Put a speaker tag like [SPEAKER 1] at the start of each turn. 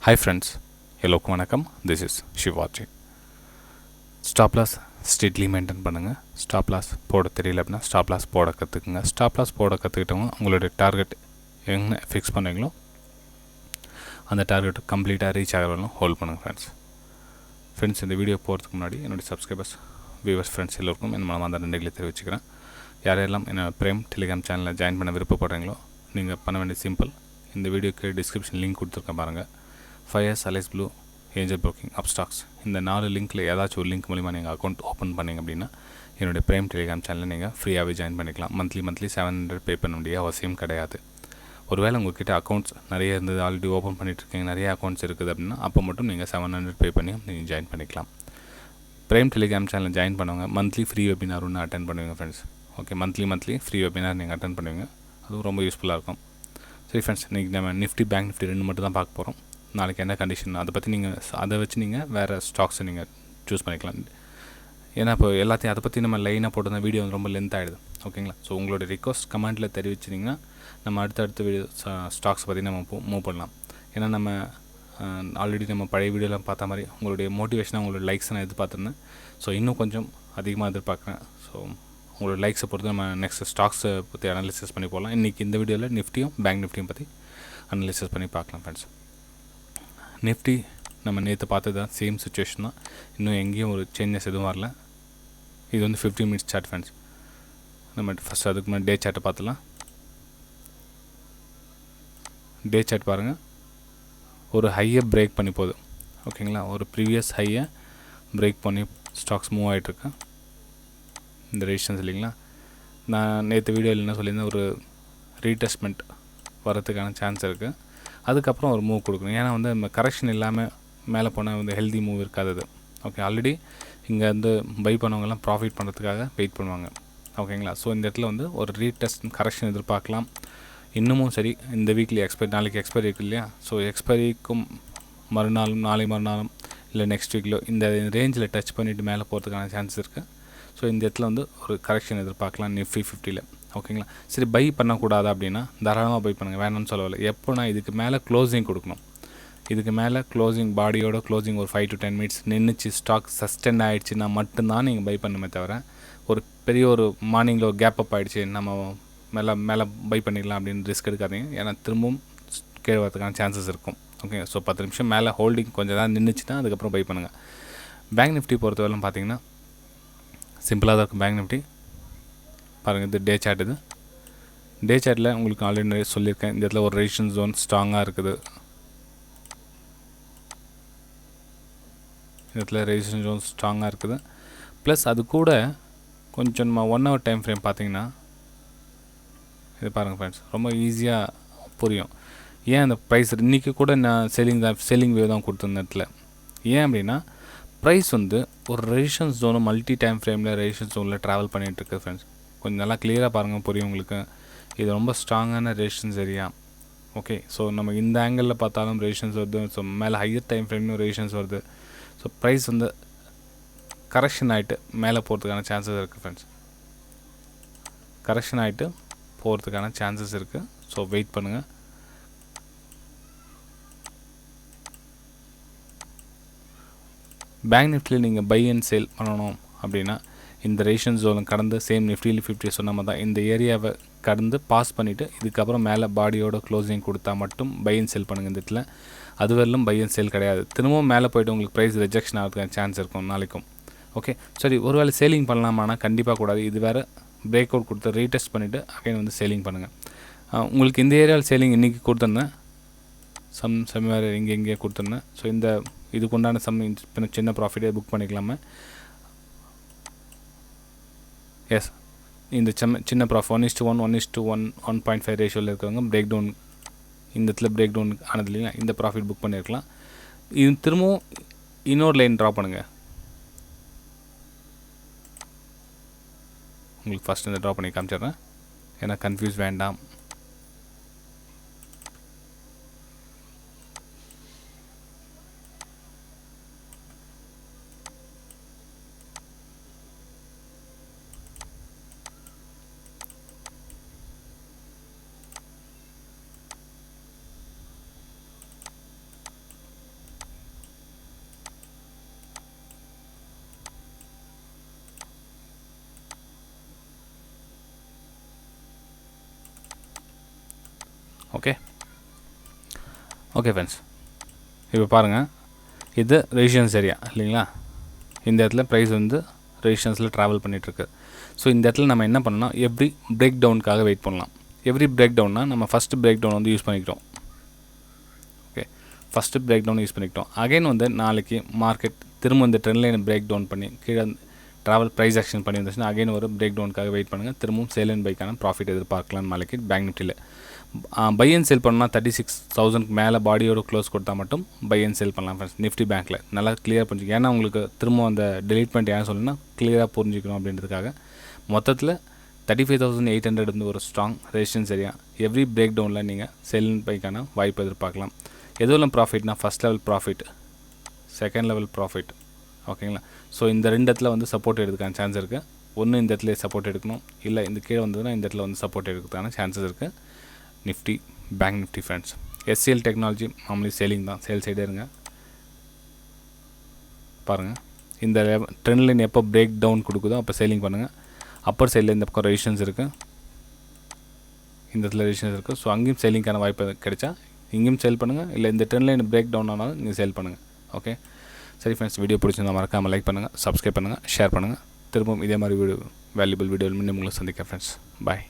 [SPEAKER 1] Hi friends, எல்லோருக்கும் வணக்கம். This is Shivaji. Stop loss strictly maintain பண்ணுங்கள். ஸ்டாப் லாஸ் போட தெரியல அப்படின்னா ஸ்டாப் லாஸ் போட கற்றுக்குங்க. ஸ்டாப் லாஸ் போட கற்றுக்கிட்டவங்க உங்களுடைய டார்கெட் எங்கே ஃபிக்ஸ் பண்ணுறீங்களோ அந்த டார்கெட் கம்ப்ளீட்டாக ரீச் ஆகிறவங்களும் ஹோல்ட் பண்ணுங்கள் ஃப்ரெண்ட்ஸ். இந்த வீடியோ போகிறதுக்கு முன்னாடி என்னுடைய சப்ஸ்கிரைபர்ஸ், வியூவர்ஸ், ஃப்ரெண்ட்ஸ் எல்லோருக்கும் என் மனமார்ந்த நன்றிகளை தெரிவிச்சுக்கிறேன். யாரெல்லாம் என்னோட பிரேம் டெலிகிராம் சேனலில் ஜாயின் பண்ண விருப்பப்படுறீங்களோ நீங்கள் பண்ண வேண்டிய சிம்பிள், இந்த வீடியோக்கு டிஸ்கிரிப்ஷன் லிங்க் கொடுத்துருக்கேன் பாருங்கள். 5 Alice Blue, angel broking, Upstox, இந்த 4 லிங்க்கில் ஏதாச்சும் ஒரு லிங்க் மூலிமா நீங்கள் அக்கௌண்ட் ஓப்பன் பண்ணிங்க அப்படின்னா என்னுடைய பிரேம் டெலிகிராம் சேனலில் நீங்கள் ஃப்ரீயாகவே ஜாயின் பண்ணிக்கலாம். மந்த்லி 700 பே பண்ண வேண்டிய அவசியம் கிடையாது. ஒருவேளை உங்கள்கிட்ட அக்கௌண்ட்ஸ் நிறைய இருந்தது, ஆல்ரெடி ஓப்பன் பண்ணிட்டுருக்கீங்க, நிறைய அக்கௌண்ட்ஸ் இருக்குது அப்படின்னா அப்போ மட்டும் நீங்கள் 700 பே பண்ணி நீங்கள் ஜாயின் பண்ணிக்கலாம். பிரேம் டெலிகிராம் சேனலில் ஜாயின் பண்ணுவாங்க மந்த்லி ஃப்ரீ வெபினார் ஒன்று அட்டன் பண்ணுவீங்க friends. Okay, monthly free webinar நீங்கள் அட்டன் பண்ணுவீங்க. அதுவும் ரொம்ப யூஸ்ஃபுல்லாக இருக்கும். சரி ஃப்ரெண்ட்ஸ், இன்றைக்கி நம்ம நிஃப்டி, பேங்க் நிஃப்டி 2 மட்டும் தான் பார்க்க போகிறோம். நாளைக்கு என்ன கண்டிஷன் அதை பற்றி அதை வச்சு நீங்கள் வேறு ஸ்டாக்ஸை நீங்கள் சூஸ் பண்ணிக்கலாம். ஏன்னா இப்போ எல்லாத்தையும் அதை பற்றி நம்ம லைனாக போட்டு தான் வீடியோ ரொம்ப லென்த் ஆகிடுது. ஓகேங்களா? ஸோ உங்களோட ரிக்வஸ்ட் கமெண்ட்டில் தெரிவிச்சிட்டிங்கன்னா நம்ம அடுத்தடுத்த வீடியோ ஸ்டாக்ஸ் பற்றி நம்ம மூவ் பண்ணலாம். ஏன்னா நம்ம ஆல்ரெடி நம்ம பழைய வீடியோலாம் பார்த்த மாதிரி உங்களுடைய மோட்டிவேஷனாக உங்களோட லைக்ஸை நான் எதிர்பார்த்துருந்தேன். ஸோ இன்னும் கொஞ்சம் அதிகமாக எதிர்பார்க்குறேன். ஸோ உங்களோட லைக்ஸை பொறுத்து நம்ம நெக்ஸ்ட் ஸ்டாக்ஸை பற்றி அனாலிசிஸ் பண்ணி போகலாம். இன்றைக்கி இந்த வீடியோவில் நிஃப்டியும் பேங்க் நிஃப்டியும் பற்றி அனாலிசிஸ் பண்ணி பார்க்கலாம் ஃப்ரெண்ட்ஸ். நிஃப்டி நம்ம நேற்று பார்த்தது தான், சேம் சுச்சுவேஷன் தான். இன்னும் எங்கேயும் ஒரு சேஞ்சஸ் எதுவும் வரல. இது வந்து 15 மினிட்ஸ் சார்ட் ஃப்ரெண்ட்ஸ். நம்ம ஃபஸ்ட் அதுக்கு முன்னாடி டே சார்ட்டை பார்த்துலாம். டே சார்ட் பாருங்கள், ஒரு ஹையை பிரேக் பண்ணி போகுது. ஓகேங்களா? ஒரு ப்ரீவியஸ் ஹையை பிரேக் பண்ணி ஸ்டாக்ஸ் மூவ் ஆகிட்டுருக்கு. இந்த ரெசிஸ்டன்ஸ் இல்லைங்களா, நான் நேற்று வீடியோவில் என்ன சொல்லியிருந்தேன், ஒரு ரீடெஸ்ட்மெண்ட் வரதுக்கான சான்ஸ் இருக்குது. அதுக்கப்புறம் ஒரு மூவ் கொடுக்கணும். ஏன்னா வந்து நம்ம கரெக்ஷன் இல்லாமல் மேலே போனால் வந்து ஹெல்தி மூவ் இருக்காது. ஓகே, ஆல்ரெடி இங்கே வந்து பை பண்ணவங்கலாம் ப்ராஃபிட் பண்ணுறதுக்காக வெயிட் பண்ணுவாங்க. ஓகேங்களா? ஸோ இந்த இடத்துல வந்து ஒரு ரீடெஸ்ட் கரெக்ஷன் எதிர்பார்க்கலாம். இன்னமும் சரி, இந்த வீக்லி நாளைக்கு எக்ஸ்பைரி இருக்கு இல்லையா? ஸோ எக்ஸ்பைரிக்கும் மறுநாளும் நாளை மறுநாளும் இல்லை நெக்ஸ்ட் வீக்கிலோ இந்த ரேஞ்சில் டச் பண்ணிவிட்டு மேலே போகிறதுக்கான சான்ஸ் இருக்குது. ஸோ இந்த இடத்துல வந்து ஒரு கரெக்ஷன் எதிர்பார்க்கலாம் நிஃப்டி 50. ஓகேங்களா? சரி, பை பண்ணக்கூடாது அப்படின்னா தாராளமாக பை பண்ணுங்கள், வேணும்னு சொல்லவில்லை. எப்போனா இதுக்கு மேலே க்ளோசிங் கொடுக்கணும். இதுக்கு மேலே க்ளோசிங், பாடியோட க்ளோசிங் ஒரு 5 to 10 மினிட்ஸ் நின்றுச்சு, ஸ்டாக் சஸ்டெண்ட் ஆகிடுச்சுன்னா மட்டும்தான் நீங்கள் பை பண்ணுமே தவிர, ஒரு பெரிய ஒரு மார்னிங்கில் ஒரு கேப் அப் ஆகிடுச்சு நம்ம மேலே பை பண்ணிடலாம் அப்படின்னு ரிஸ்க் எடுக்காதீங்க. ஏன்னா திரும்பவும் கீழே வரதுக்கான சான்சஸ் இருக்கும். ஓகே, ஸோ 10 நிமிஷம் மேலே ஹோல்டிங் கொஞ்சம் தான் நின்றுச்சுன்னா அதுக்கப்புறம் பை பண்ணுங்கள். பேங்க் நிஃப்டி பொறுத்தவரைக்கும் பார்த்தீங்கன்னா சிம்பிளாக தான் இருக்கும். பேங்க் நிஃப்டி பாருங்கள், இது டே சார்ட். இது டே சார்ட்டில் உங்களுக்கு ஆல்ரெடி நிறைய சொல்லியிருக்கேன். இந்த இடத்துல ஒரு ரெசிஸ்டன்ஸ் ஜோன் ஸ்ட்ராங்காக இருக்குது. இந்த இடத்துல ரெசிஸ்டன்ஸ் ஜோன் ஸ்ட்ராங்காக இருக்குது. ப்ளஸ் அது கூட கொஞ்சம் நம்ம 1 hour டைம் ஃப்ரேம் பார்த்தீங்கன்னா இது பாருங்கள் ஃப்ரெண்ட்ஸ், ரொம்ப ஈஸியாக புரியும். ஏன் அந்த ப்ரைஸ் இன்றைக்கி கூட நான் செல்லிங் வேவ் தான் கொடுத்துருந்த இடத்துல. ஏன் அப்படின்னா ப்ரைஸ் வந்து ஒரு ரெசிஸ்டன்ஸ் ஜோனும் மல்டி டைம் ஃப்ரேமில் ரெசிஸ்டன்ஸ் ஜோனில் ட்ராவல் பண்ணிகிட்ருக்கு ஃப்ரெண்ட்ஸ். கொஞ்சம் நல்லா கிளியராக பாருங்கள், புரியும் உங்களுக்கு. இது ரொம்ப ஸ்ட்ராங்கான ரெசிஸ்டன்ஸ் ஏரியா. ஓகே, ஸோ நம்ம இந்த ஆங்கிளில் பார்த்தாலும் ரெசிஸ்டன்ஸ் வருது. ஸோ மேலே ஹையர் டைம் ஃப்ரேம்லையும் ரெசிஸ்டன்ஸ் வருது. ஸோ ப்ரைஸ் வந்து கரெக்ஷன் ஆகிட்டு மேலே போகிறதுக்கான சான்சஸ் இருக்குது ஃப்ரெண்ட்ஸ். கரெக்ஷன் ஆகிட்டு போகிறதுக்கான சான்சஸ் இருக்குது. ஸோ வெயிட் பண்ணுங்கள். பேங்க் நிஃப்டியில் நீங்கள் பை அண்ட் சேல் பண்ணணும் அப்படின்னா இந்த ரெசிஸ்டன்ஸ் ஜோன் கடந்து சேம் நிஃப்டியில் 50 சொன்ன மாதிரி தான் இந்த ஏரியாவை கடந்து பாஸ் பண்ணிவிட்டு இதுக்கப்புறம் மேலே பாடியோட க்ளோசிங் கொடுத்தா மட்டும் பை அண்ட் சேல் பண்ணுங்கள். இந்த இடத்துல அது வரலும் பை அண்ட் சேல் கிடையாது. திரும்பவும் மேலே போய்ட்டு உங்களுக்கு ப்ரைஸ் ரிஜெக்ஷன் ஆகிறதுக்கான சான்ஸ் இருக்கும் நாளைக்கும். ஓகே, சரி, ஒருவேளை சேலிங் பண்ணலாமான்னா கண்டிப்பாக கூடாது. இது வேறு பிரேக் அவுட் கொடுத்து ரீடெஸ்ட் பண்ணிவிட்டு அகைன் வந்து சேலிங் பண்ணுங்கள். உங்களுக்கு இந்த ஏரியாவில் சேலிங் இன்றைக்கி கொடுத்துருந்தேன், வேறு இங்கே கொடுத்துருந்தேன். ஸோ இந்த இதுக்கு உண்டான சின்ன ப்ராஃபிட்டே புக் பண்ணிக்கலாமா? எஸ், இந்த சின்ன ப்ராஃபிட் 1:1, 1:1, 1.5 ரேஷியோவில் இருக்கிறவங்க பிரேக் டவுன், இந்த இடத்துல பிரேக் டவுன் ஆனது இல்லைங்களா, இந்த ப்ராஃபிட் புக் பண்ணியிருக்கலாம். இது திரும்பவும் இன்னொரு லைன் ட்ரா பண்ணுங்கள். உங்களுக்கு ஃபஸ்ட் இந்த ட்ரா பண்ணி காமிச்சிட்றேன், ஏன்னா கன்ஃபியூஸ் வேண்டாம். ஓகே ஃப்ரெண்ட்ஸ், இப்போ பாருங்கள், இது ரெசிஸ்டன்ஸ் ஏரியா இல்லைங்களா? இந்த இடத்துல ப்ரைஸ் வந்து ரெசிஸ்டன்ஸில் ட்ராவல் பண்ணிகிட்ருக்கு. ஸோ இந்த இடத்துல நம்ம என்ன பண்ணலாம், எவ்ரி பிரேக் டவுனுக்காக வெயிட் பண்ணலாம். எவ்ரி பிரேக் டவுன்னா நம்ம ஃபஸ்ட்டு பிரேக் டவுன் வந்து யூஸ் பண்ணிக்கிட்டோம். Okay, first break down use பண்ணிக்கிட்டோம். அகைன் வந்து நாளைக்கு மார்க்கெட் திரும்ப இந்த ட்ரெண்ட் லைனை பிரேக் டவுன் பண்ணி கீழே ட்ராவல் ப்ரைஸ் ஆக்ஷன் பண்ணி வந்துச்சுன்னா அகைன் ஒரு பிரேக் டவுனுக்காக வெயிட் பண்ணுங்கள். திரும்பவும் சேல் அண்ட் பைக்கான ப்ராஃபிட் எதிர்பார்க்கலாம் நாளைக்கு பேங்க் நிஃப்டியில். பை அண்ட் செல் பண்ணால் 36,000 மேலே பாடியோட க்ளோஸ் கொடுத்தா மட்டும் பை அண்ட் செல் பண்ணலாம் ஃப்ரெண்ட்ஸ். நிஃப்டி பேங்க்கில் நல்லா கிளியர் புரிஞ்சுக்கணும். ஏன்னா உங்களுக்கு திரும்ப அந்த டெலீட் பண்ணிட்டு ஏன் சொல்லணும்னா கிளியராக புரிஞ்சுக்கணும் அப்படின்றதுக்காக. மொத்தத்தில் 35,800 வந்து ஒரு strong resistance area. Every break டவுனில் நீங்கள் செல் அண்ட் பைக்கான வாய்ப்பு எதிர்பார்க்கலாம். எதுவும் ப்ராஃபிட்னா first level profit, second level profit. ஓகேங்களா? ஸோ இந்த ரெண்டு இடத்துல வந்து சப்போர்ட் எடுக்கிறதுக்கான சான்ஸ் இருக்குது. ஒன்று இந்த இடத்துல சப்போர்ட் எடுக்கணும், இல்லை இந்த கீழே வந்ததுன்னா இந்த இடத்துல வந்து சப்போர்ட் எடுக்கிறதுக்கான சான்சஸ் இருக்குது. Nifty bank Nifty friends. SCL technology normally selling தான், சேல் சைடே இருங்க. பாருங்கள், இந்த ட்ரெண்ட் லைன் எப்போ பிரேக் டவுன் கொடுக்குதோ அப்போ சேலிங் பண்ணுங்கள். அப்பர் சைடில் இந்த பக்கம் ரெசிஸ்டன்ஸ் இருக்குது, இந்த இடத்துல ரெசிஸ்டன்ஸ் இருக்குது. ஸோ அங்கேயும் சேலிங்கான வாய்ப்பு கிடைச்சா இங்கேயும் சேல் பண்ணுங்கள், இல்லை இந்த ட்ரெண்ட் லைன் பிரேக் டவுன் ஆனாலும் நீங்கள் சேல் பண்ணுங்கள். ஓகே சரி ஃப்ரெண்ட்ஸ், வீடியோ பிடிச்சிருந்தா மறக்காமல் லைக் பண்ணுங்கள், சப்ஸ்கிரைப் பண்ணுங்கள், ஷேர் பண்ணுங்கள். திரும்பவும் இதே மாதிரி வேல்யூபிள் வீடியோ மீண்டும் உங்களை சந்திக்கிறேன் ஃப்ரெண்ட்ஸ். பாய்.